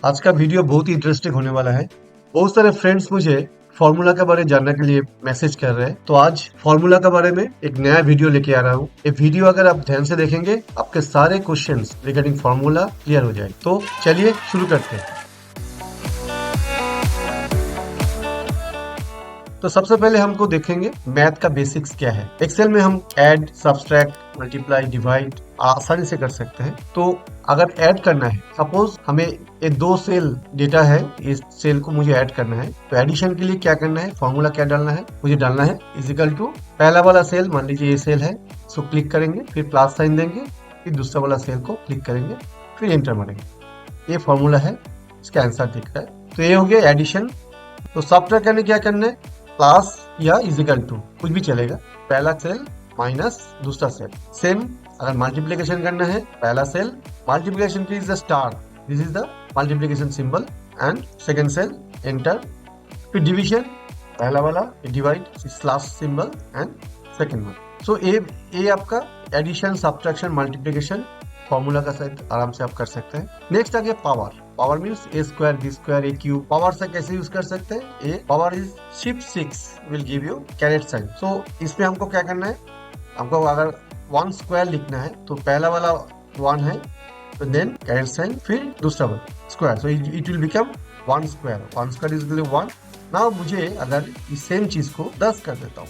आज का वीडियो बहुत ही इंटरेस्टिंग होने वाला है। बहुत सारे फ्रेंड्स मुझे फॉर्मूला के बारे में जानने के लिए मैसेज कर रहे हैं, तो आज फॉर्मूला के बारे में एक नया वीडियो लेके आ रहा हूँ। ये वीडियो अगर आप ध्यान से देखेंगे, आपके सारे क्वेश्चंस रिगार्डिंग फॉर्मूला क्लियर हो जाएंगे। तो चलिए शुरू करते हैं। तो सबसे पहले हमको देखेंगे मैथ का बेसिक्स क्या है। एक्सेल में हम ऐड, सब्सट्रैक्ट, मल्टीप्लाई, डिवाइड आसानी से कर सकते हैं। तो अगर ऐड करना है, सपोज हमें ये 2 सेल डेटा है, इस सेल को मुझे ऐड करना है, तो एडिशन के लिए क्या करना है, फॉर्मूला क्या डालना है, मुझे डालना है इजिकल टू पहला वाला सेल, मान लीजिए ये सेल है, इसको क्लिक करेंगे, फिर प्लस साइन देंगे, फिर दूसरा वाला सेल को क्लिक करेंगे, फिर एंटर मारेंगे। ये फॉर्मूला है, इसका आंसर दिख रहा है। तो ये हो गया एडिशन। तो सब्ट्रैक्ट करने क्या करना है, प्लस या इजिकल टू कुछ भी चलेगा, पहला सेल माइनस दूसरा सेल। सेम अगर मल्टीप्लिकेशन करना है, पहला सेल मल्टीप्लिकेशन की is the star, this is the multiplication symbol, and second cell enter. फिर डिवीजन, पहला वाला divide slash symbol and second one. So ये आपका एडिशन, सब्ट्रैक्शन, मल्टीप्लिकेशन फॉर्मूला का साथ आराम से आप कर सकते हैं। नेक्स्ट आ गया power. Power means A square, B square, A cube. Power से कैसे यूज कर सकते हैं, A power is shift 6 will give you caret sign. So इसमें हमको क्या करना है, हमको अगर 1 स्क्वायर लिखना है तो पहला वाला 1 है, तो देन कैरेट साइन, फिर दूसरा वाला square, so it will become 1 square. 1 square is equal to 1। Now मुझे अगर इस सेम चीज को 10 कर देता हूँ,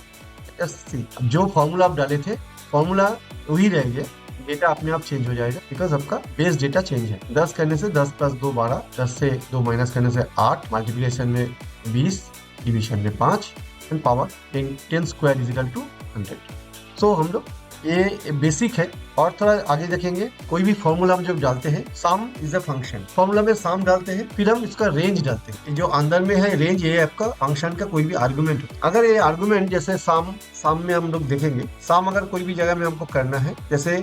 जो फॉर्मूला आप डाले थे फॉर्मूला वही रहेगा, डेटा अपने आप चेंज हो जाएगा, बिकॉज आपका बेस डेटा चेंज है। 10 करने से 10 प्लस 2 12, 10 से 2 माइनस करने से 8, मल्टीप्लिकेशन में 20, डिवीजन में 5, and power 10 square is equal to 100। So हम लोग ये बेसिक है। और थोड़ा आगे देखेंगे, कोई भी फॉर्मूला हम जब डालते हैं, सम इज अ फंक्शन, फॉर्मूला में सम डालते हैं, फिर हम इसका रेंज डालते हैं। जो अंदर में है रेंज, ये आपका फंक्शन का कोई भी आर्गुमेंट हो। अगर ये आर्गुमेंट जैसे सम में हम लोग देखेंगे, सम अगर कोई भी जगह में हमको करना है, जैसे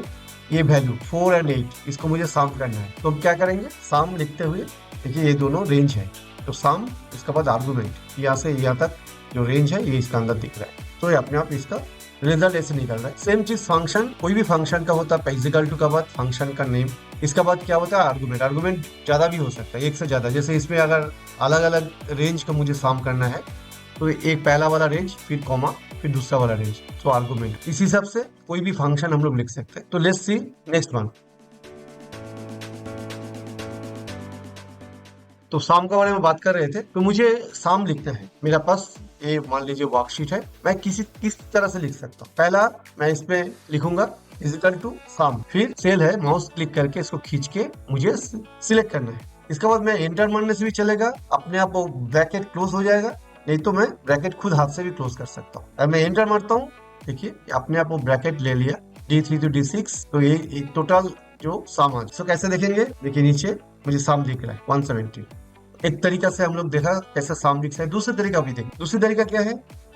ये वैल्यू 4 और 8, इसको मुझे सम करना है, तो हम क्या करेंगे, सम लिखते हुए, देखिए ये दोनों रेंज है, तो सम इसके बाद आर्गुमेंट, यहाँ से यहाँ तक जो रेंज है ये इसका अंदर दिख रहा है, तो ये अपने आप इसका रिजल्ट ऐसे निकल रहा है। सेम चीज फंक्शन, कोई भी फंक्शन का होता है, इक्वल टू का बाद फंक्शन का नेम, इसका बाद क्या होता है, आर्गुमेंट। आर्गुमेंट ज्यादा भी हो सकता है, एक से ज्यादा। जैसे इसमें अगर अलग अलग रेंज का मुझे सम करना है, तो एक पहला वाला रेंज, फिर कॉमा, फिर दूसरा वाला रेंज, तो आर्गुमेंट। इस हिसाब से कोई भी फंक्शन हम लोग लिख सकते हैं। तो लेट्स सी नेक्स्ट वन। तो साम के बारे में बात कर रहे थे, तो मुझे साम लिखना है। मेरा पास ये मान लीजिए वर्कशीट है, मैं किस तरह से लिख सकता हूँ। पहला मैं इसमें लिखूंगा इजिकल टू साम, फिर सेल है, माउस क्लिक करके इसको खींच के मुझे सिलेक्ट करना है। इसके बाद मैं एंटर मारने से भी चलेगा, अपने आप वो ब्रैकेट क्लोज हो जाएगा, नहीं तो मैं ब्रैकेट खुद हाथ से भी क्लोज कर सकता हूँ। अब मैं एंटर मारता हूँ, देखिए अपने आप वो ब्रैकेट ले लिया, D3 to D6, तो ये टोटल जो साम आ। तो कैसे देखेंगे, देखिए नीचे मुझे साम दिख रहा है 170। एक तरीका से हम लोग देखा कैसे साम दिख रहा है, दूसरे तरीका भी देखें। दूसरी तरीका क्या है,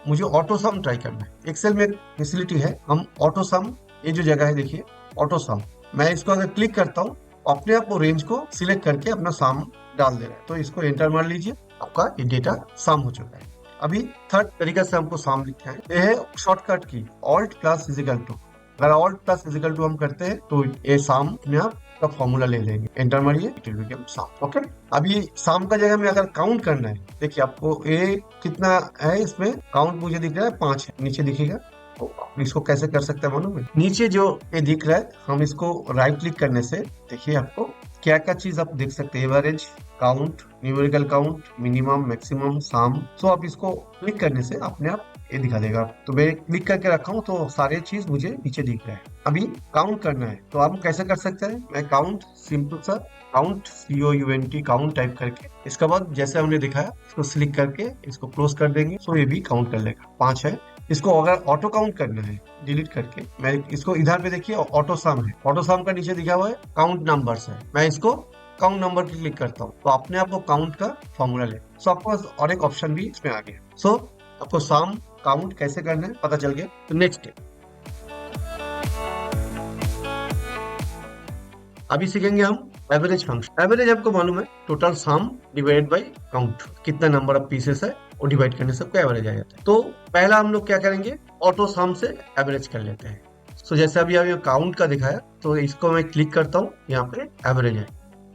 मुझे ऑटो सम ट्राई करना है। एक्सेल में फैसिलिटी है, हम ऑटो सम, ये जो जगह है देखिए ऑटो सम, मैं इसको अगर क्लिक करता हूँ, अपने आप वो रेंज को सिलेक्ट करके अपना सम डाल दे रहा है। तो इसको एंटर मार लीजिए, आपका ये डेटा सम हो चुका है। अभी थर्ड तरीका से हमको सम लिखना है, ये है शॉर्टकट की, ऑल्ट प्लस इजिकल टू। अगर ऑल्ट प्लस इजिकल टू हम करते हैं तो ये सम अपने आप का फॉर्मूला ले लेंगे, एंटर मारिए, it will become sum. Okay, अभी सम का जगह में अगर काउंट करना है, देखिए आपको ये कितना है, इसमें काउंट मुझे दिख रहा है 5 है, नीचे दिखेगा। तो इसको कैसे कर सकते हैं मालूम है, नीचे जो ये दिख रहा है, हम इसको राइट क्लिक करने से देखिए आपको क्या क्या चीज आप देख सकते हैं, average, count, numerical count, minimum, maximum, sum. So आप इसको क्लिक करने से अपने आप ये दिखा देगा। तो मैं क्लिक करके रखा हूँ, तो सारे चीज मुझे नीचे दिख रहा है। अभी काउंट करना है, तो आप कैसे कर सकते हैं, मैं काउंट, सिंपल सा काउंट, COUNT, काउंट टाइप करके, इसके बाद जैसे हमने दिखाया, इसको सिलेक्ट करके इसको क्लोज कर देंगे, तो ये भी काउंट कर लेगा, 5 है। इसको अगर ऑटो काउंट करना है, डिलीट करके, मैं इसको इधर पे देखिए ऑटो सम है, ऑटो सम का नीचे दिखा हुआ है काउंट नंबर्स है, मैं इसको काउंट नंबर पे क्लिक करता हूँ, तो अपने आप को काउंट का फॉर्मूला ले। सो आपको और एक ऑप्शन भी इसमें आ गया। सो आपको सम, काउंट कैसे करना है पता चल गया। तो नेक्स्ट अभी सीखेंगे हम एवरेज फंक्शन। एवरेज आपको मालूम है, total sum divided by count, कितना नंबर ऑफ पीसेस है वो डिवाइड करने से आपको एवरेज आ जाता है। तो पहला हम लोग क्या करेंगे, ऑटो सम से एवरेज कर लेते हैं। सो जैसे अभी काउंट का दिखाया, तो इसको मैं क्लिक करता हूँ, यहाँ पे एवरेज है,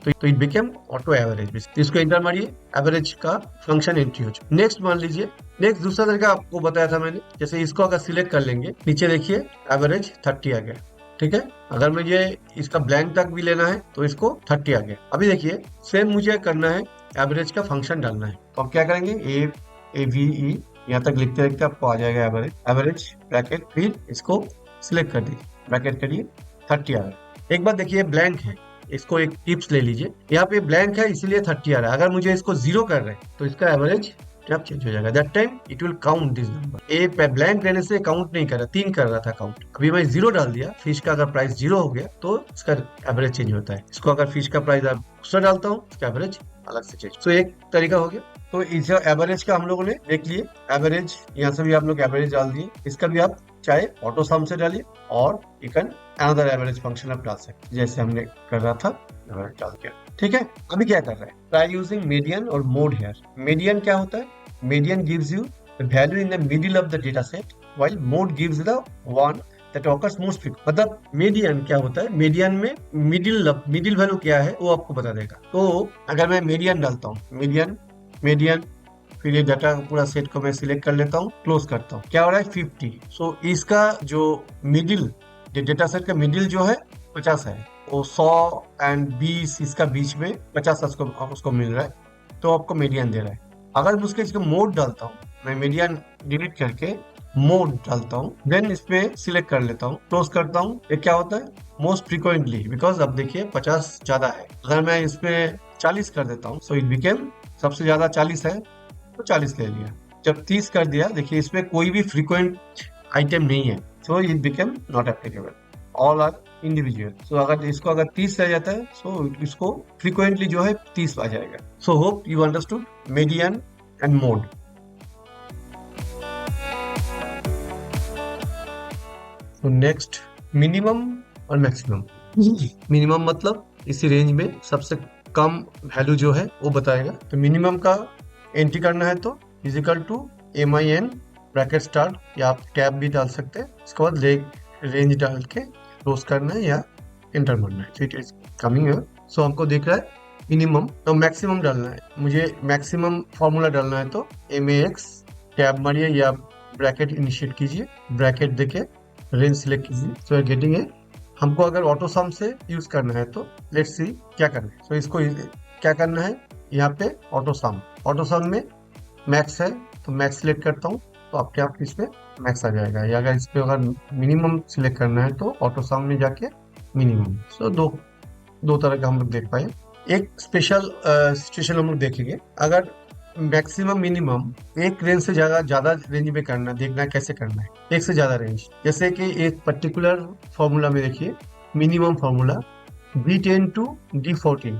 तो इट बिकेम ऑटो एवरेज। इसको एंटर मारिए, एवरेज का फंक्शन एंट्री हो चुका। नेक्स्ट मान लीजिए, नेक्स्ट दूसरा तरीका आपको बताया था मैंने, जैसे इसको अगर सिलेक्ट कर लेंगे, नीचे देखिए एवरेज 30 आ गया, ठीक है। अगर मुझे इसका ब्लैंक तक भी लेना है तो इसको 30 आ गया। अभी देखिए सेम मुझे करना है, एवरेज का फंक्शन डालना है, तो आप क्या करेंगे, ए वी ई यहाँ तक लिखते लिखते आपको आ जाएगा एवरेज, एवरेज ब्रैकेट, फिर इसको सिलेक्ट कर दीजिए, ब्रैकेट करिए, 30 आ गया। एक बात देखिए ब्लैंक है, इसको एक टिप्स ले लीजिए, यहाँ पे ब्लैंक है इसीलिए 30 आ रहा है। अगर मुझे इसको 0 कर रहे हैं तो इसका एवरेज जब चेंज हो जाएगा, that time it will count this number. A पे ब्लैंक रहने से काउंट नहीं कर रहा, 3 कर रहा था काउंट, अभी मैं 0 डाल दिया, फिश का अगर प्राइस 0 हो गया तो इसका एवरेज चेंज होता है। इसको अगर फिश का प्राइस दूसरा डालता हूँ, इसका एवरेज अलग से चेंज। तो एक तरीका हो गया। तो इस एवरेज का हम लोगों ने देख लिए, एवरेज यहाँ से भी आप लोग एवरेज डाल दिए, इसका भी आप चाहे ऑटो सम से डालिए और you can another average function आप डाल सकते, जैसे हमने कर रहा था एवरेज डाल के, ठीक है। अभी क्या कर रहे हैं, ट्राई यूजिंग मीडियन और मोड हेयर। मीडियन क्या होता है, median gives you the value in the middle of the data set, while mode gives the one that occurs most frequent. मतलब मीडियन क्या होता है, मीडियन में मिडिल वैल्यू क्या है वो आपको बता देगा। तो अगर मैं मीडियन डालता हूँ, मीडियन, फिर ये डाटा पूरा सेट को मैं सिलेक्ट कर लेता हूँ, क्लोज करता हूँ, क्या हो रहा है 50। सो इसका जो मिडिल, डेटा सेट का मिडिल जो है 50 है, वो 100 एंड 20 इसका बीच में 50 उसको मिल रहा है, तो आपको मीडियन दे रहा है। अगर मैं उसके इसको मोड डालता हूँ, मैं मीडियन डिलीट करके मोड डालता हूँ, देन इसमें सिलेक्ट कर लेता हूँ, क्लोज करता हूँ, ये क्या होता है मोस्ट फ्रीक्वेंटली, बिकॉज अब देखिए 50 ज्यादा है। अगर मैं इसमें 40 कर देता हूँ, सो इट बिकेम, सबसे ज्यादा 40 है तो 40 ले लिया। जब 30 कर दिया, देखिए इसमें कोई भी फ्रीक्वेंट आइटम नहीं है, so it become not applicable, all are individual. So अगर इसको अगर 30 रह जाता है, सो इसको फ्रीक्वेंटली जो है 30 आ जाएगा। So hope you understood median and mode. तो नेक्स्ट मिनिमम और मैक्सिमम। मिनिमम मतलब इसी रेंज में सबसे कम वैल्यू जो है वो बताएगा। तो मिनिमम का एंट्री करना है तो equal to MIN bracket start, या आप टैब भी डाल सकते हैं। इसके बाद रेंज डाल के क्लोज करना है या एंटर मारना है, तो इट इज कमिंग है। सो हमको दिख रहा है मिनिमम, तो मैक्सिमम डालना है, मुझे मैक्सिमम फॉर्मूला डालना है तो MAX टैब मारिए या ब्रैकेट इनिशिएट कीजिए, ब्रैकेट देके रेंज सिलेक्ट कीजिए, सो गेटिंग है। हमको अगर ऑटो सम से यूज करना है तो लेट्स सी क्या करना है। सो इसको क्या करना है, यहाँ पे ऑटो सम में मैक्स है तो मैक्स सिलेक्ट करता हूँ, तो आपके आप इसमें मैक्स आ जाएगा। या अगर इस पे अगर मिनिमम सिलेक्ट करना है तो ऑटो सम में जाके मिनिमम। सो दो तरह का हम लोग देख पाए। एक स्पेशल सिचुएशन हम लोग देखेंगे, अगर मैक्सिमम मिनिमम एक रेंज से ज्यादा रेंज में करना, देखना कैसे करना है, एक से ज्यादा रेंज। जैसे कि एक पर्टिकुलर फॉर्मूला में देखिए, minimum formula B10 to D14,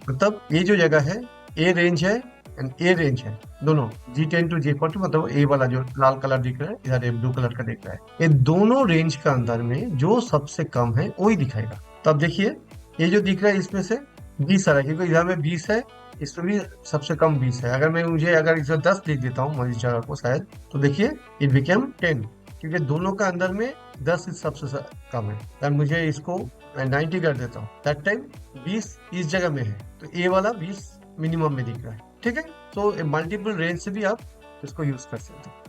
मतलब ये जो जगह है ए रेंज है एंड ए रेंज है दोनों, G10 to G14, मतलब ए वाला जो लाल कलर दिख रहा है, इधर ब्लू कलर का दिख रहा है, ये दोनों रेंज का अंदर में जो सबसे कम है वही दिखाएगा। तो अब देखिए ये जो दिख रहा है इसमें से 20 आ रहा है, क्योंकि इधर में 20 है, इसमें भी सबसे कम 20 है। अगर मैं अगर इसमें 10 लिख देता हूँ इस जगह को शायद, तो देखिए इट बिकेम 10, क्योंकि दोनों का अंदर में 10 सबसे कम है। अगर मुझे इसको 90 कर देता हूँ, दैट टाइम 20 इस जगह में है, तो ए वाला 20 मिनिमम में दिख रहा है, ठीक है। तो मल्टीपल रेंज से भी आप इसको यूज कर सकते हैं।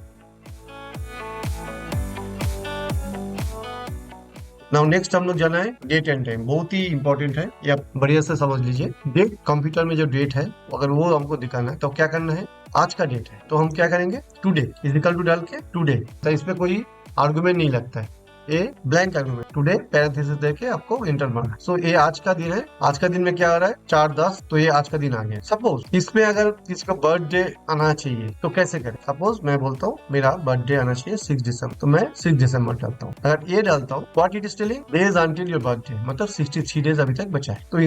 नाउ नेक्स्ट हम लोग जाना है डेट एंड टाइम, बहुत ही इंपॉर्टेंट है, या बढ़िया से समझ लीजिए। डेट, कंप्यूटर में जो डेट है अगर वो हमको दिखाना है तो क्या करना है, आज का डेट है तो हम क्या करेंगे, टुडे इजिकल टू डाल के टुडे, तो इसमें कोई आर्गुमेंट नहीं लगता है, a blank argument, today parenthesis देके आपको एंटर मारना। सो ये आज का दिन है, आज का दिन में क्या आ रहा है 4/10, तो ये आज का दिन आ गया। सपोज इसमें अगर किसी का बर्थडे आना चाहिए तो कैसे करें, सपोज मैं बोलता हूँ मेरा बर्थडे आना चाहिए 6 दिसंबर, तो मैं 6 दिसंबर डालता हूँ। अगर ये डालता हूँ what it is telling, days until your birthday, मतलब 63 डेज अभी तक बचा है। तो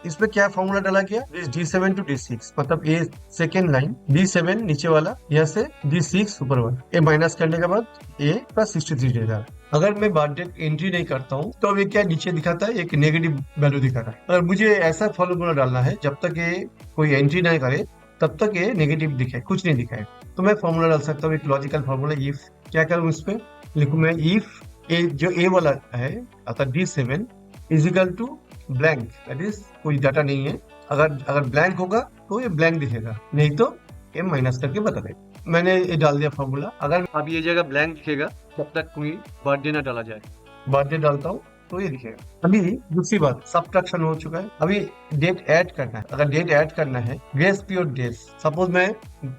इसमें क्या फॉर्मूला डाला गया, D7 to D6, मतलब ये सेकेंड लाइन, D7 नीचे वाला, यहाँ से D6 ऊपर वाला, ये माइनस करने के बाद ये प्लस 63 डेज आ रहा है। अगर मैं बर्थडे एंट्री नहीं करता हूँ तो ये क्या नीचे दिखाता है, एक नेगेटिव वैल्यू दिखा रहा है। अगर मुझे ऐसा फॉर्मूला डालना है जब तक ये कोई एंट्री नहीं करे तब तक ये नेगेटिव दिखे, कुछ नहीं दिखाए, तो मैं फॉर्मूला डाल सकता हूँ, एक लॉजिकल फॉर्मूला, इफ। क्या करूँ इस पे, लिखूँ मैं इफ ए जो ए वाला है अर्थात D7 equal to blank, that is कोई डाटा नहीं है। अगर ब्लैंक होगा तो ये ब्लैंक दिखेगा, नहीं तो ये माइनस करके बता देगा। मैंने ये डाल दिया फॉर्मूला। अगर अब ये जगह ब्लैंक दिखेगा जब तक कोई बर्थडे ना डाला जाए। बर्थडे डालता हूँ तो ये दिखेगा। अभी दूसरी बात, सब्ट्रैक्शन हो चुका है, अभी डेट ऐड करना है। अगर डेट ऐड करना है, ग्रेस पीरियड डेज, सपोज मैं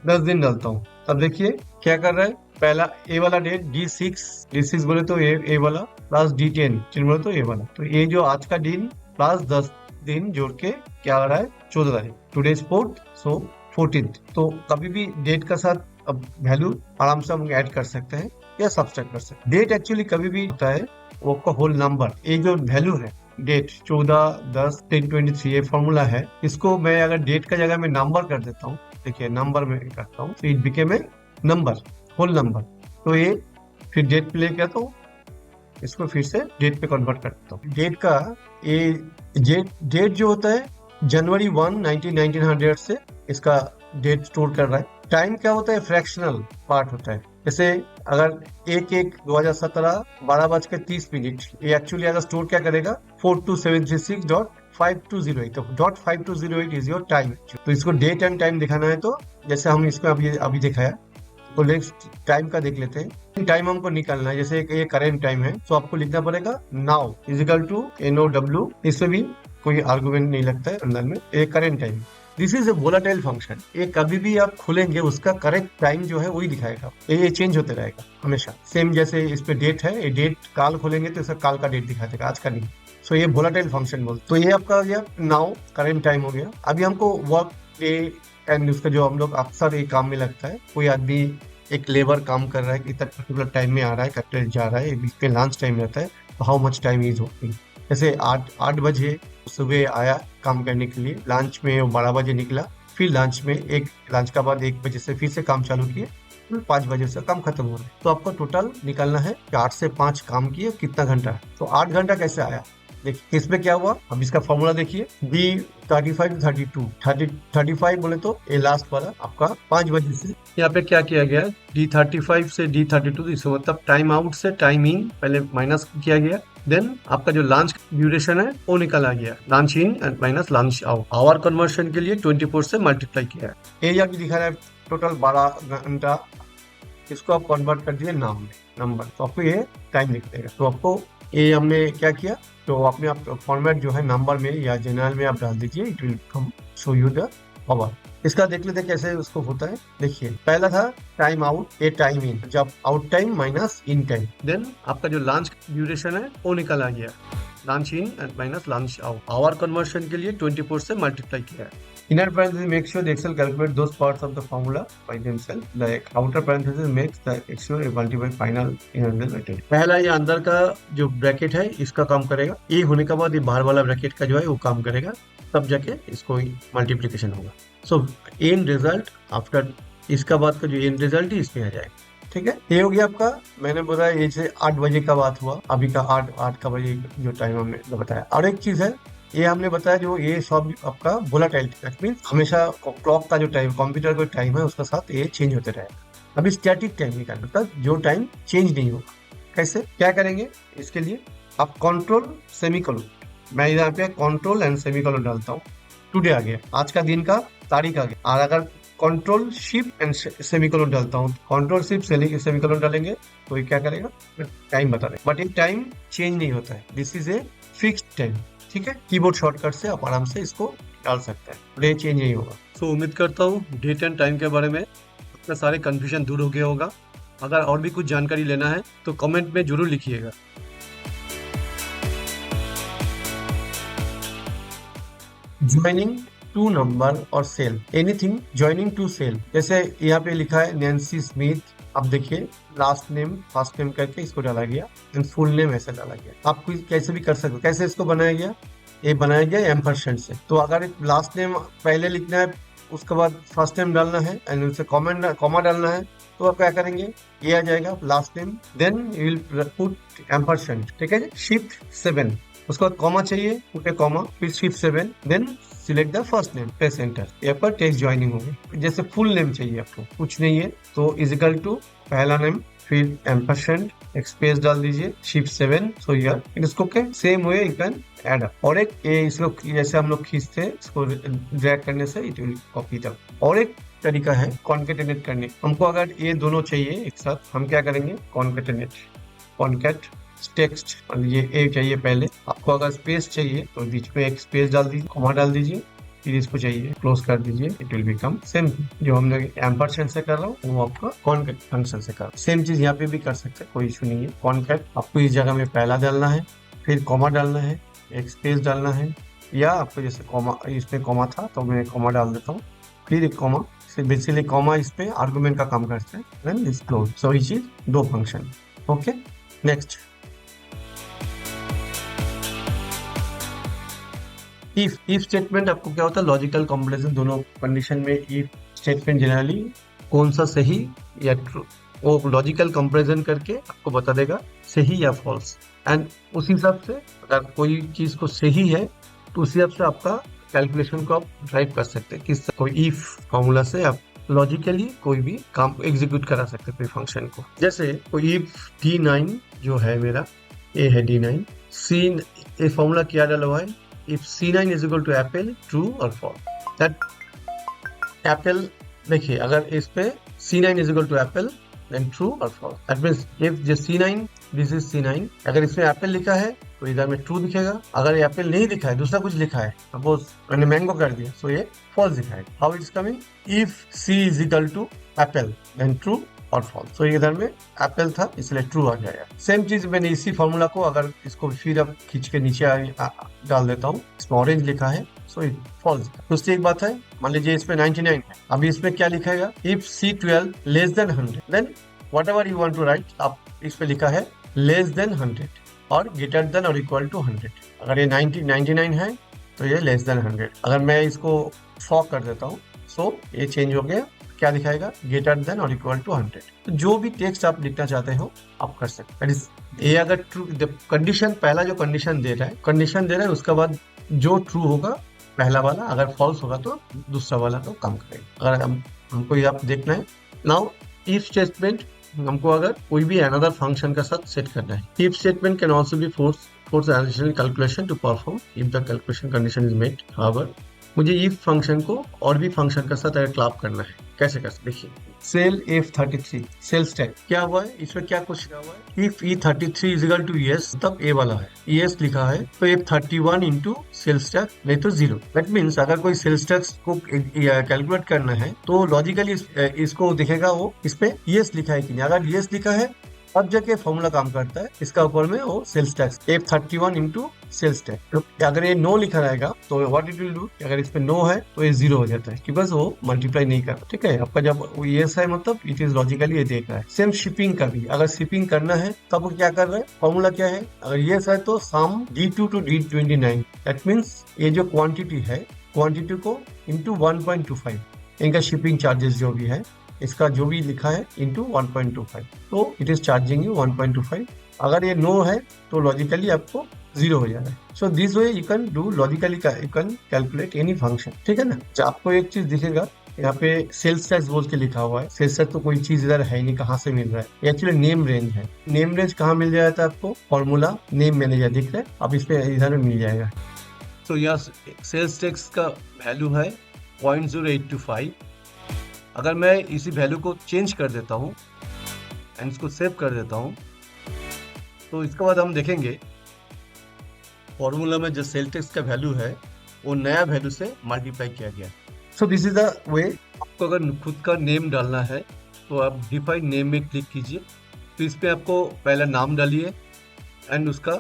10 दिन डालता हूँ, तब देखिए क्या कर रहा है। पहला ए वाला डेट D6 बोले तो ए वाला प्लस D10 बोले तो ए वाला, तो ये जो आज का दिन प्लस 10 दिन जोड़ के क्या आ रहा है, 14 तारीख। Today is 4th, so 14th। तो कभी भी डेट का साथ अब वैल्यू आराम से हम ऐड कर सकते हैं या सब्सट्रैक्ट कर सकते हैं। डेट एक्चुअली कभी भी होता है वो का होल नंबर, ये जो वैल्यू है डेट 14, 10, 10, 23, ये फॉर्मूला है। इसको मैं अगर डेट का जगह में नंबर कर देता हूँ, देखिए नंबर में करता हूँ, तो it became a number, whole number. तो ये फिर डेट पे लेके आता हूँ, इसको फिर से डेट पे कन्वर्ट कर देता हूँ। डेट का ये डेट जो होता है जनवरी 1, 1900 से इसका डेट स्टोर कर रहा है। टाइम क्या होता है, फ्रैक्शनल पार्ट होता है। जैसे अगर 1/1/2017 12:30, ये एक्चुअली अगर स्टोर क्या करेगा 4276.5208, तो .5208 इज योर टाइम। तो इसको डेट एंड टाइम दिखाना है, तो जैसे हम इसको अभी दिखाया, तो नेक्स्ट टाइम का देख लेते हैं। टाइम हमको निकालना है, जैसे ये करेंट टाइम है, तो आपको लिखना पड़ेगा नाउ इजिकल टू NOW। इसमें भी कोई आर्गुमेंट नहीं लगता है अंदर में, ये current time. This is a volatile function, ये कभी भी आप खोलेंगे उसका करेक्ट टाइम जो है वही दिखाएगा, ये चेंज होते रहेगा हमेशा। सेम जैसे इस पे डेट है, ये डेट काल खोलेंगे तो इसका काल का डेट दिखा देगा, आज का नहीं। सो ये वोलाटाइल फंक्शन बोलते। तो ये आपका हो गया नाउ, करेंट टाइम हो गया। अभी हमको वर्क डे एंड उसका जो हम लोग अक्सर ये काम में लगता है, कोई आदमी एक लेबर काम कर रहा है, कितना पर्टिकुलर टाइम में आ रहा है, कट जा रहा है, बीच पे लंच टाइम रहता है, तो how much time is working. जैसे 8 बजे सुबह आया काम करने के लिए, लंच में वो 12 बजे निकला, फिर लंच का बाद 1 बजे से फिर से काम चालू किए, 5 बजे से काम खत्म हो रहा है। तो आपको टोटल निकालना है कि 8 से 5 काम किए कितना घंटा है। तो 8 घंटा कैसे आया, देखिए इसमें क्या हुआ। अब इसका फॉर्मूला देखिए, D35 32 35 बोले तो ये लास्ट वाला आपका 5 बजे से यहाँ पे क्या किया गया, D35 से D32, इसका मतलब टाइम आउट से टाइम इन पहले माइनस किया गया, देन आपका जो लंच ड्यूरेशन है वो निकाला गया, lunch in and minus lunch out. Hour conversion के लिए 24 से मल्टीप्लाई किया है। ये यहाँ दिखा रहा है टोटल 12 घंटा, इसको आप कन्वर्ट कर दिए नाम में, नंबर, तो आपको ये टाइम दिख देगा। तो आपको ये हमने क्या किया, तो अपने आप फॉर्मेट जो है नंबर में या जनरल में आप डाल दीजिए, it will come show you the hour. इसका देख लेते कैसे उसको होता है। देखिए पहला था time out, A time in, जब out time minus in time, then आपका जो लंच ड्यूरेशन है वो निकाला गया, lunch in and minus lunch out. Hour conversion के लिए 24 से मल्टीप्लाई किया है। Inner parenthesis makes sure the Excel calculate those parts of the formula by themselves. The outer parenthesis makes the Excel multiply final inner bracket. पहला ये अंदर का जो ब्रैकेट है इसका काम करेगा, ये होने के बाद ये बाहर वाला ब्रैकेट का जो है वो काम करेगा, तब जाके इसको मल्टीप्लिकेशन होगा। सो एंड रिजल्ट आफ्टर, इसका बाद का जो एंड रिजल्ट है इसमें आ जाएगा। ठीक है, ये हो गया आपका। मैंने बताया ये से 8 बजे का बात हुआ, अभी का 8 का बजे जो टाइम हमने बताया। और एक चीज है, ये हमने बताया जो ये सब आपका वोलाटाइल, दैट मींस हमेशा क्लॉक का जो टाइम, कंप्यूटर का टाइम है उसका साथ ये चेंज होते रहेगा। अभी स्टैटिक टाइम निकालना, मतलब जो टाइम चेंज नहीं होगा। कैसे क्या करेंगे, इसके लिए आप कंट्रोल सेमीकोलन, मैं यहाँ पे कंट्रोल एंड सेमीकोलन डालता हूँ, टुडे आ गया, आज का दिन का तारीख आ गया। और अगर कंट्रोल शिफ्ट एंड सेमीकोलन डालता हूँ, कंट्रोल शिफ्ट सेमीकोलन डालेंगे तो ये क्या करेगा, टाइम बता देगा। बट ये टाइम चेंज नहीं होता है, this is a fixed time. ठीक है, कीबोर्ड शॉर्टकट से आप आराम से इसको डाल सकते हैं, डे चेंज नहीं होगा। सो उम्मीद करता हूँ डेट एंड टाइम के बारे में अपना सारे कंफ्यूजन दूर हो गया होगा। अगर और भी कुछ जानकारी लेना है तो कमेंट में जरूर लिखिएगा। ज्वाइनिंग टू नंबर और cell, anything joining to cell, जैसे यहाँ पे लिखा है नैन्सी स्मिथ, अब देखिए लास्ट नेम फर्स्ट नेम करके इसको डाला गया एंड फुल नेम ऐसे डाला गया। आप कैसे भी कर सकते हो। कैसे इसको बनाया गया, ये बनाया गया एम्परसेंड से। तो अगर लास्ट नेम पहले लिखना है, उसके बाद फर्स्ट नेम डालना है एंड उससे कॉमा डालना है, तो आप क्या करेंगे, ये आ जाएगा last name, then you will put ampersand. ठीक है जी, शिफ्ट 7, उसके बाद कॉमा चाहिए, पुट ए कॉमा, फिर shift 7, then select the first name, press enter. यहाँ पर टेक्स्ट ज्वाइनिंग होगी। जैसे फुल नेम चाहिए आपको, कुछ नहीं है तो इजिकल टू पहला नेम फिर एम्परसेंड, एक स्पेस डाल दीजिए, शिफ्ट 7, सो हियर इसको के same way you can add up. और एक ये इसको जैसे हम लोग खींचते हैं, इसको ड्रैग करने से it will copy it up. और एक तरीका है कॉन्केटेनेट करने। हमको अगर ये दोनों चाहिए एक साथ, हम क्या करेंगे, कॉन्केटेनेट, कॉन्केट टेक्स्ट, ये ए चाहिए पहले आपको। अगर स्पेस चाहिए तो बीच में एक स्पेस डाल दीजिए, कॉमा डाल दीजिए, फिर इसको चाहिए क्लोज कर दीजिए, इट विल बिकम सेम। जो हमने एम्परसेंड से कर रहा हूँ वो आपका कॉन्केट फंक्शन से कर रहा हूँ। सेम चीज यहाँ पे भी कर सकते हैं, कोई इशू नहीं है। कॉन्केट आपको इस जगह में पहला डालना है, फिर कॉमा डालना है, एक स्पेस डालना है, या आपको जैसे कॉमा, इसमें कॉमा था तो मैं कॉमा डाल देता हूँ, फिर एक कॉमा। बेसिकली कॉमा इस पे आर्गुमेंट का काम करता है, देन दिस क्लोज। सो ये चीज दो function. Okay, next if statement. आपको क्या होता है, लॉजिकल कॉम्बिनेशन दोनों कंडीशन में इफ स्टेटमेंट जनरली कौन सा सही या ट्रू, वो लॉजिकल कंपैरिजन करके आपको बता देगा सही या फॉल्स। एंड उस हिसाब से अगर कोई चीज को सही है तो उस हिसाब से आपका कैलकुलेशन को आप ड्राइव कर सकते हैं। किस कोई इफ फॉर्मूला से आप लॉजिकली कोई भी काम एग्जीक्यूट करा सकते हैं कोई फंक्शन को। जैसे कोई इफ D9 जो है मेरा, ए है D9, सी, ये फॉर्मूला क्या डाला हुआ है, if C9 is equal to apple, true or false, that apple, देखिए अगर इस पे C9 is equal to apple then true or false, that means if this C9, this is C9, अगर इसमें apple लिखा है तो इधर में true दिखेगा। अगर ये apple नहीं लिखा है, दूसरा कुछ लिखा है, सपोज मैंने मैंगो कर दिया, so ये false दिखाएगा। how it's coming, if C is equal to apple then true और फॉल्स। तो इधर में एप्पल था इसलिए ट्रू आ जाएगा। सेम चीज मैंने इसी फॉर्मूला को अगर इसको फिर अब खींच के नीचे डाल देता हूँ, इसमें ऑरेंज लिखा है सो फॉल्स। दूसरी एक बात है, मान लीजिए इसमें 99 है, अभी इसमें क्या लिखेगा, if C12 less than 100 then whatever you want to write, आप इस पे लिखा है लेस देन 100 और ग्रेटर देन और इक्वल टू 100। अगर ये 99 है तो ये लेस देन 100। अगर मैं इसको 100 कर देता हूँ, सो ये चेंज हो गया, क्या दिखाएगा, ग्रेटर देन और इक्वल टू 100। तो जो भी टेक्स्ट आप लिखना चाहते हो आप कर सकते हैं। ये अगर ट्रू कंडीशन, पहला जो कंडीशन दे रहा है उसके बाद जो ट्रू होगा पहला वाला, अगर फॉल्स होगा तो दूसरा वाला तो काम करेगा। अगर हमको ये आप देखना है। नाउ इफ स्टेटमेंट हमको अगर कोई भी अनदर फंक्शन का साथ सेट करना है, if statement can also be force additional calculation to perform if the calculation condition is met. However मुझे इफ फंक्शन को और भी फंक्शन के साथ अगर क्लब करना है, कैसे कर सकते, देखिए सेल F33 सेल स्टैक क्या हुआ है, इसमें क्या कुछ लिखा हुआ है, if E33 is equal to ES, तब ए वाला है, ES लिखा है तो F31 इंटू सेल स्टैक, नहीं तो 0। दैट मीन्स अगर कोई सेल स्टैक को कैलकुलेट करना है तो लॉजिकली इसको दिखेगा वो इस पे ES लिखा है कि नहीं। अगर ES लिखा है अब जाके फॉर्मूला काम करता है, इसका ऊपर में वो sales tax F31 into sales tax. तो अगर ये नो लिखा रहेगा तो व्हाट इट विल डू, अगर इस पे नो है तो ये 0 हो जाता है कि बस वो मल्टीप्लाई नहीं कर रहा। ठीक है, आपका जब वो यस है मतलब इट इज लॉजिकली ये देख रहा है। सेम शिपिंग का भी, अगर शिपिंग करना है तब वो क्या कर रहा है, फॉर्मूला क्या है, अगर यस है तो सम D2 to D29, that means ये जो क्वांटिटी है, क्वांटिटी को इंटू 1.25, इनका शिपिंग चार्जेस जो भी है, इसका जो भी लिखा है इंटू 1.25, तो इट इज चार्जिंग यू 1.25। अगर ये नो है तो लॉजिकली आपको 0 हो जाएगा। So this way you can do logically, you can calculate any function. ठीक है ना। आपको एक चीज दिखेगा यहाँ पे सेल्स टैक्स बोल के लिखा हुआ है, सेल्स टैक्स तो कोई चीज इधर है नहीं, कहाँ से मिल रहा है, एक्चुअली नेम रेंज है। नेम रेंज कहाँ मिल जाता है आपको, फॉर्मूला नेम मैनेजर दिख रहा है, अब इस पे इधर मिल जाएगा। तो यहाँ सेल्स टैक्स का वैल्यू है 0.0825। अगर मैं इसी वैल्यू को चेंज कर देता हूँ एंड इसको सेव कर देता हूँ, तो इसके बाद हम देखेंगे फॉर्मूला में जो सेल टैक्स का वैल्यू है वो नया वैल्यू से मल्टीप्लाई किया गया। So this is the way. आपको अगर खुद का नेम डालना है तो आप डिफाइन नेम में क्लिक कीजिए, तो इस पे आपको पहला नाम डालिए एंड उसका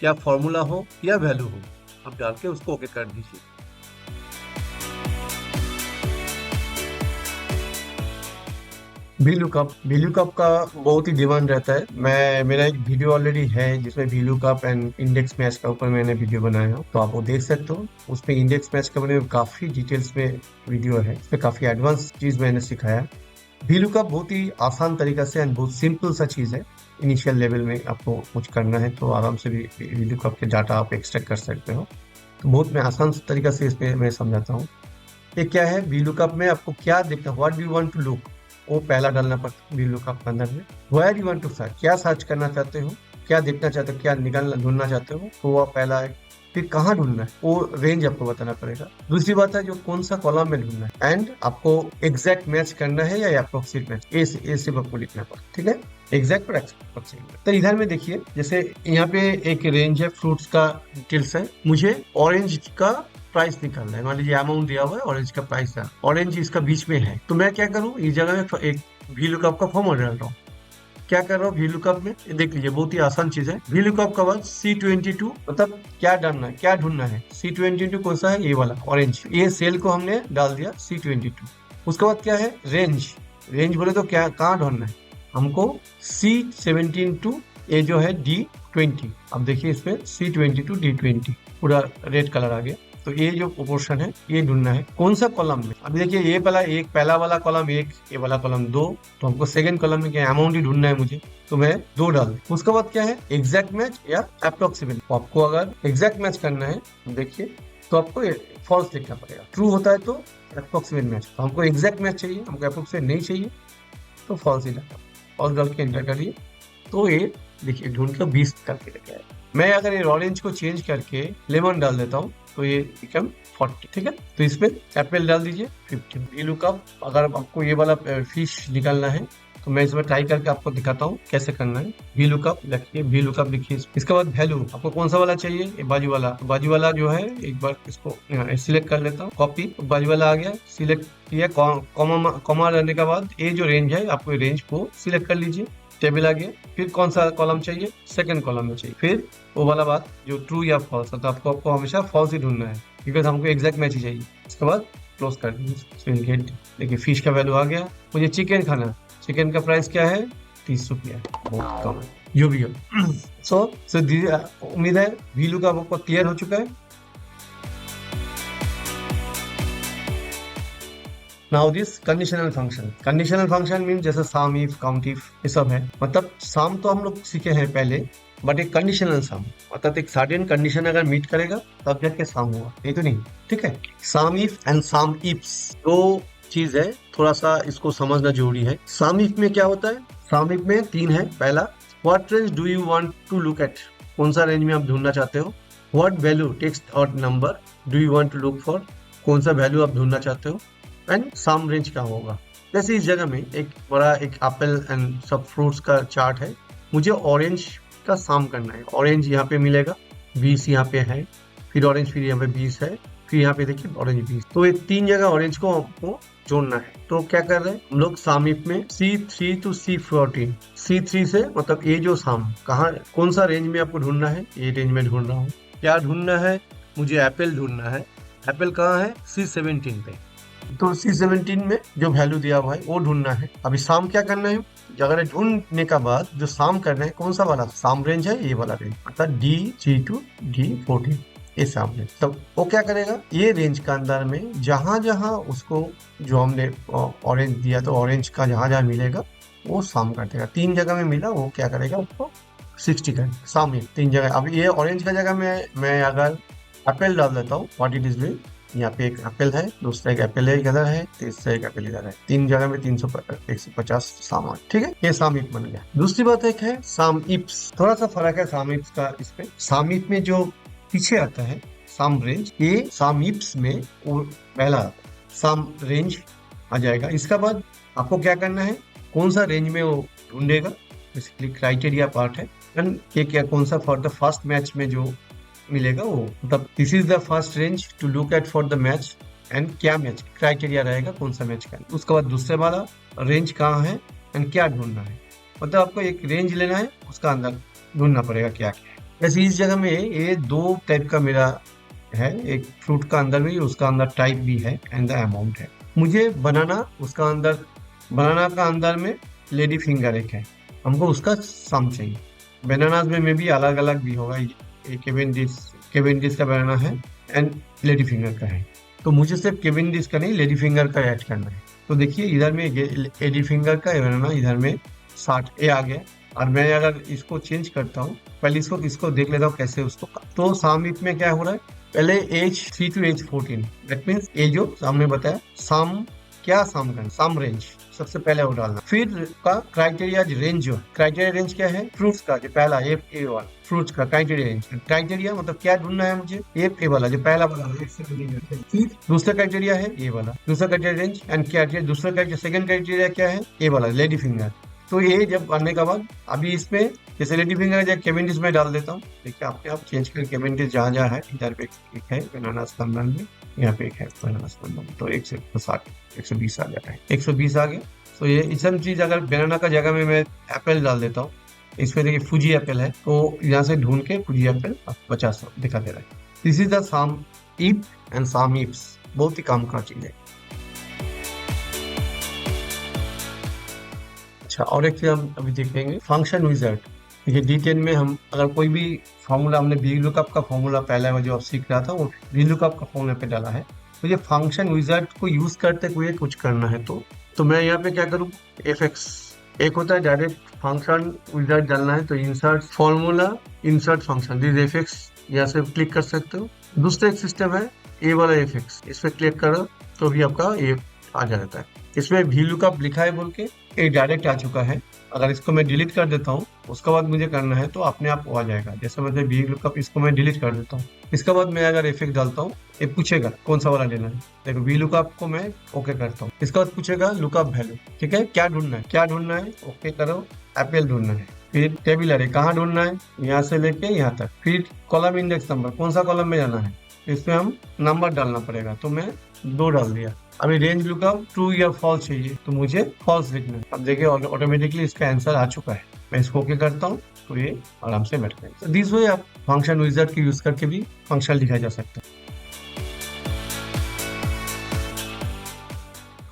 क्या फॉर्मूला हो या वैल्यू हो आप डाल के उसको ओके कर दीजिए। VLOOKUP का बहुत ही डिमांड रहता है। मेरा एक वीडियो ऑलरेडी है जिसमें VLOOKUP एंड इंडेक्स मैच का ऊपर मैंने वीडियो बनाया हो, तो आप वो देख सकते हो। उसमें इंडेक्स मैच के बारे में काफी डिटेल्स में वीडियो है, इसमें काफी एडवांस चीज मैंने सिखाया। VLOOKUP बहुत ही आसान तरीका से एंड बहुत सिंपल सा चीज है। इनिशियल लेवल में आपको कुछ करना है तो आराम से भी VLOOKUP के डाटा आप एक्सट्रैक्ट कर सकते हो। तो बहुत मैं आसान तरीका से इसमें मैं समझाता हूँ। ये क्या है, VLOOKUP में आपको क्या देखना, what do you want to look, वो पहला डालना पड़ता है VLOOKUP के अंदर में। Where you want to search, क्या सर्च करना चाहते हो, क्या देखना चाहते हो, क्या निकालना ढूंढना चाहते हो, तो वो पहला है। फिर कहाँ ढूंढना है वो रेंज आपको बताना पड़ेगा। दूसरी बात है जो कौन सा कॉलम में ढूंढना है, एंड आपको एग्जैक्ट मैच करना है या अप्रोक्सीमेट मैच, ये सिर्फ आपको लिखना पड़ेगा, ठीक है। एग्जैक्ट और अप्रोक्सीमेट। तो इधर में देखिए जैसे यहाँ पे एक रेंज है, फ्रूट्स का डिटेल्स है, मुझे ऑरेंज का प्राइस निकालना है। मान लीजिए अमाउंट दिया हुआ है, ऑरेंज का प्राइस है, ऑरेंज इसका बीच में है, तो मैं क्या करूँ, इस जगह में एक VLOOKUP का फॉर्मूला डाल रहा हूँ। क्या कर रहा हूँ VLOOKUP में, ये देख लीजिए बहुत ही आसान चीज है। VLOOKUP का बाद C22, मतलब क्या डालना है, क्या ढूंढना है। C22 कौन सा है, ये वाला ऑरेंज, ये सेल को हमने डाल दिया C22। उसके बाद क्या है, रेंज। रेंज बोले तो क्या, कहाँ ढूंढना है हमको, C17 टू ये जो है D20। अब देखिए इसमें C20 टू D20 पूरा रेड कलर आ गया। तो ये जो प्रोपोर्शन है ये ढूंढना है कौन सा कॉलम में। अब देखिए ये पहला वाला कॉलम एक, ये वाला कॉलम दो, तो हमको सेकंड कॉलम में क्या अमाउंट ही ढूंढना है मुझे, तो मैं दो डाल। उसके बाद क्या है, एग्जैक्ट मैच या अप्रोक्सीमेट। आपको अगर एग्जैक्ट मैच करना है देखिए तो आपको फॉल्स लिखना पड़ेगा, ट्रू होता है तो अप्रोक्सीमेट मैच। तो हमको एग्जैक्ट मैच चाहिए, हमको अप्रोक्सीमेट नहीं चाहिए, तो फॉल्स ही डालता। फॉल्स डाल के एंटर करिए, तो ये देखिए ढूंढ कर 20 करके लेके आया। मैं अगर ये ऑरेंज को चेंज करके लेमन डाल देता हूँ तो ये बिकम 40, ठीक है। तो इसमें एप्पल डाल दीजिए 15। VLOOKUP अगर आपको ये वाला फिश निकालना है तो मैं इसमें ट्राई करके आपको दिखाता हूँ कैसे करना है। VLOOKUP लिखिए, VLOOKUP लिखिए। इसके बाद वैल्यू आपको कौन सा वाला चाहिए, ये बाजू वाला। तो बाजू वाला जो है एक बार इसको सिलेक्ट कर लेता हूँ, कॉपी, बाजू वाला आ गया, सिलेक्ट किया, कॉमा रहने के बाद ये जो रेंज है आपको रेंज को सिलेक्ट कर लीजिए, टेबल आ गया। फिर कौन सा कॉलम चाहिए, सेकंड कॉलम में चाहिए। फिर वो वाला बात जो ट्रू या फॉल्स है, तो आपको हमेशा फॉल्स ही ढूंढना है बिकॉज हमको एग्जैक्ट मैच ही चाहिए। इसके बाद क्लोज कर दीजिए। देखिए फिश का वैल्यू आ गया, मुझे चिकन खाना है, चिकन का प्राइस क्या है, 30 रुपया, बहुत कम है, जो भी हो। सो उम्मीद है VLOOKUP आपको क्लियर हो चुका है। Now this conditional function mean जैसे सम, इफ, काउंट इफ, ये सब है। मतलब सम तो हम लोग सीखे हैं पहले, बट एक कंडीशनल सम, मतलब एक सर्टेन कंडीशन अगर मीट करेगा तब जाके सम हुआ, ये तो नहीं, ठीक है। सम इफ एंड सम इफ्स दो चीज है, थोड़ा सा इसको समझना जरूरी है। सम इफ में क्या होता है, सम इफ में तीन है। पहला, what range do you want to look at, कौन सा रेंज में आप ढूंढना चाहते हो। व्हाट वैल्यू, टेक्स्ट और number, do you want to look for, कौन सा वैल्यू आप ढूंढना चाहते हो। एंड सम रेंज का होगा। जैसे इस जगह में एक बड़ा एक एप्पल एंड सब फ्रूट्स का चार्ट है, मुझे ऑरेंज का सम करना है। ऑरेंज यहाँ पे मिलेगा 20, यहाँ पे है, फिर ऑरेंज, फिर यहाँ पे 20 है, फिर यहाँ पे देखिए ऑरेंज 20। तो ये तीन जगह ऑरेंज को आपको जोड़ना है। तो क्या कर रहे हैं हम लोग, सम इफ में C3 टू C14, C3 से मतलब ये जो सम कहाँ, कौन सा रेंज में आपको ढूंढना है, ये रेंज में ढूंढ रहा हूँ। क्या ढूंढना है, मुझे एप्पल ढूंढना है। एप्पल कहाँ है, C17 पे, तो C17 में जो वैल्यू दिया हुआ है वो ढूंढना है। अभी सम क्या करना है, अगर ढूंढने का बाद जो सम करना है कौन सा वाला सम रेंज है, ये वाला रेंज, मतलब D3 टू D14, ये सम रेंज। तो वो क्या करेगा, ये रेंज का अंदर में जहां जहां उसको जो हमने ऑरेंज दिया, तो ऑरेंज का जहां जहां मिलेगा वो सम कर देगा। तीन जगह में मिला, वो क्या करेगा, उसको 60 कर सम में तीन जगह। अब ये ऑरेंज का जगह में मैं अगर एप्पल डाल देता हूँ, व्हाट इट इज डूइंग, यहाँ पे एक एप्पल है, दूसरा एक एप्पल है इधर है, तीसरा एक एप्पल इधर है, तीन जगह में 150 सामान, ठीक है। ये सम इफ बन गया। दूसरी बात एक है सम इफ्स, थोड़ा सा फर्क है सम इफ्स का इस पे। सम इफ में जो पीछे आता है सम रेंज, ये सम इफ्स में वो पहला सम रेंज आ जाएगा। इसका बाद आपको क्या करना है, कौन सा रेंज में वो ढूंढेगा, बेसिकली क्राइटेरिया पार्ट है। एंड ये क्या, कौन सा फॉर द फर्स्ट मैच में जो मिलेगा वो, मतलब this is the first range to look at for the match, and क्या मैच क्राइटेरिया रहेगा, कौन सा मैच का। उसके बाद दूसरे वाला रेंज कहाँ है एंड क्या ढूंढना है, मतलब आपको एक रेंज लेना है, उसका अंदर ढूंढना पड़ेगा क्या क्या है। वैसे इस जगह में ये दो टाइप का मेरा है, एक फ्रूट का अंदर में, उसका अंदर टाइप भी है एंड द अमाउंट है। मुझे बनाना, उसका अंदर बनाना का अंदर में लेडी फिंगर एक है, हमको उसका सम चाहिए। बनानाज में भी अलग अलग भी होगा, केवेंडिश का बनाना है एंड लेडी फिंगर का है, तो मुझे सिर्फ केवेंडिश का नहीं लेडी फिंगर का ऐड करना है। तो देखिए इधर में लेडी फिंगर का बनाना, इधर में 60 ए आ गया। और मैं अगर इसको चेंज करता हूँ, पहले इसको देख लेता हूँ कैसे उसको। तो सम इफ में क्या हो रहा है, पहले age 3 to age 14, that means ये जो सामने बताया सम, क्या सम करना, सम रेंज, सबसे पहले वो डालना। फिर का क्राइटेरिया रेंज, जो क्राइटेरिया रेंज क्या है, फ्रूट्स का जो पहला ए वाला फ्रूट्स का क्राइटेरिया रेंज। क्राइटेरिया मतलब क्या ढूंढना है मुझे, ए वाला जो पहला वाला है, फिर दूसरा क्राइटेरिया है ये वाला, दूसरा क्राइटेरिया रेंज एंड क्राइटेरिया, दूसरा क्राइटेरिया सेकंड क्राइटेरिया क्या है, ए वाला लेडी फिंगर। तो ये जब करने के बाद अभी इसमें जैसे लेडी फिंगर या केवेंडिश में डाल देता हूँ। देखिए आपने आप चेंज कर केवेंडिश जहाँ जहाँ है, इधर पे एक है बनाना स्तंभन में, यहाँ पे एक है बनाना स्तंभन, तो 120 आ जाता है, 120 आ गया। तो ये सब चीज अगर बनाना का जगह में मैं एप्पल डाल देता हूँ, इसमें देखिए फूजी एप्पल है, तो यहाँ से ढूंढ के फूजी एप्पल 50 दिखा दे रहा है। दिस इज द साम ईप एंड साम ईप्स, बहुत ही काम का चीज है। अच्छा, और एक चीज हम अभी देखेंगे, फंक्शन विजार्ड। देखिए D10 में हम अगर कोई भी फॉर्मूला, हमने वी लुकअप का फॉर्मूला पहला में जो आप सीख रहा था वो वी लुकअप का फॉर्मूला पे डाला है। तो ये फंक्शन विजार्ड को यूज करते हुए कुछ करना है, तो मैं यहाँ पे क्या करूँ, fx, एक होता है डायरेक्ट फंक्शन विजार्ड डालना है, तो insert formula, insert function, this fx, यहाँ से क्लिक कर सकते हो। दूसरा एक सिस्टम है ए वाला fx, इस पे क्लिक करो तो भी आपका ये आ जाता है। इसमें वी लुकअप लिखा है बोल के ये डायरेक्ट आ चुका है। अगर इसको मैं डिलीट कर देता हूँ, उसके बाद मुझे करना है तो अपने आप वो आ जाएगा। जैसे मतलब वी लुकअप, इसको मैं डिलीट कर देता हूँ, इसके बाद मैं अगर एफेक्ट डालता हूँ, ये पूछेगा कौन सा वाला लेना है। देखो वी लुकअप को मैं ओके करता हूँ, इसके बाद पूछेगा लुकअप वैल्यू, ठीक है, क्या ढूंढना है, क्या ढूंढना है, ओके करो, एप्पल ढूंढना है। फिर टेबुलर है, कहाँ ढूंढना है, यहाँ से लेके यहाँ तक। फिर कॉलम इंडेक्स नंबर, कौन सा कॉलम में जाना है, इसमें हम नंबर डालना पड़ेगा, तो मैं 2 डाल दिया। अभी रेंज लुकअप ट्रू या फॉल्स चाहिए, तो मुझे फॉल्स लिखना है। अब देखिए ऑटोमेटिकली इसका आंसर आ चुका है। मैं इसको ओके करता हूँ तो ये आराम से बैठ गया। दिस वे आप फंक्शन विजार्ड की यूज करके भी फंक्शन लिखा जा सकता है।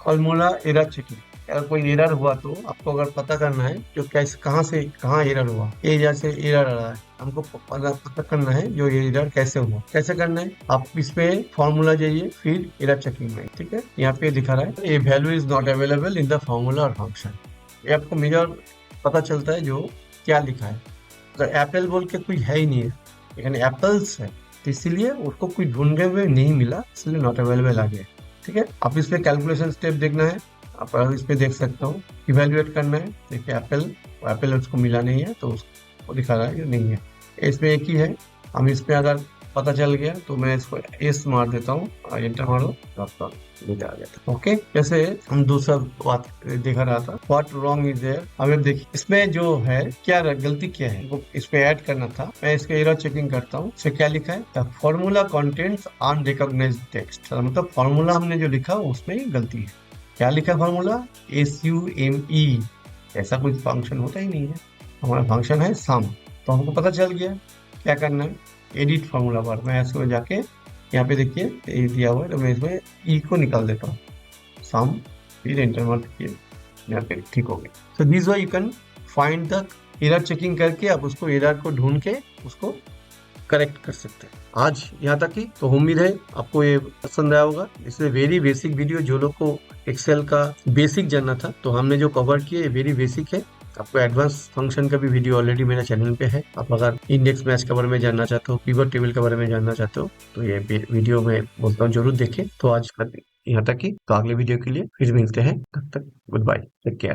फॉर्मूला एरर चेकिंग, अगर कोई एरर हुआ तो आपको अगर पता करना है जो कैसे, कहाँ से कहाँ एरर हुआ, ये जैसे एरर आ रहा है, हमको पता करना है जो ये एरर कैसे हुआ। कैसे करना है, आप इस पे फॉर्मूला जाइए, फिर एरर चेकिंग में, ठीक है, यहाँ पे दिखा रहा है A value is not available in the formula और फंक्शन। ये आपको मेजर पता चलता है जो क्या लिखा है। अगर एप्पल बोल के कोई है ही नहीं है, लेकिन एप्पल्स है, तो इसीलिए उसको कोई ढूंढने में नहीं मिला, इसलिए नॉट अवेलेबल आ गया। ठीक है, आप इस पे कैलकुलेशन स्टेप देखना है, आप इस पे देख सकते हो, इवेल्युएट करना है। देखिए एप्पल उसको मिला नहीं है, तो उसको दिखा रहा है कि नहीं है, इसमें एक ही है। हम इस पे अगर पता चल गया तो मैं इसको एस मार देता हूँ और एंटर मारो, आपका मुझे आ गया था। ओके, जैसे हम दूसरा बात देखा रहा था, व्हाट रॉन्ग इज देयर। अब देखिए इसमें जो है क्या गलती क्या है, वो इस पे ऐड करना था। मैं इसके एरर चेकिंग करता हूँ, इसमें क्या लिखा है, the formula contents unrecognised text, मतलब फॉर्मूला हमने जो लिखा उसमें गलती है। क्या लिखा फॉर्मूला, SUME, ऐसा कोई फंक्शन होता ही नहीं है, हमारा फंक्शन है सम। तो हमको पता चल गया क्या करना है, एडिट फॉर्मूला बार, मैं ऐसे जाके यहाँ पे देखिए ये दिया हुआ है, तो मैं इसमें ई को निकाल देता हूँ, सम, फिर एंटर मार दीजिए, यहाँ पे ठीक हो गया। तो this way you can find the error checking करके आप उसको एरर को ढूंढ के उसको करेक्ट कर सकते हैं। आज यहाँ तक ही, तो उम्मीद है आपको ये पसंद आया होगा। इसमें वेरी बेसिक वीडियो, जो लोग को एक्सेल का बेसिक जानना था, तो हमने जो कवर किया वेरी बेसिक है। आपको एडवांस फंक्शन का भी वीडियो ऑलरेडी मेरे चैनल पे है। आप अगर इंडेक्स मैच के बारे में जानना चाहते हो, पिवट टेबल के बारे में जानना चाहते हो, तो ये वीडियो में बोलता हूँ जरूर देखें। तो आज यहाँ तक ही, तो अगले वीडियो के लिए फिर मिलते हैं, तब तक गुड बाय, टेक केयर।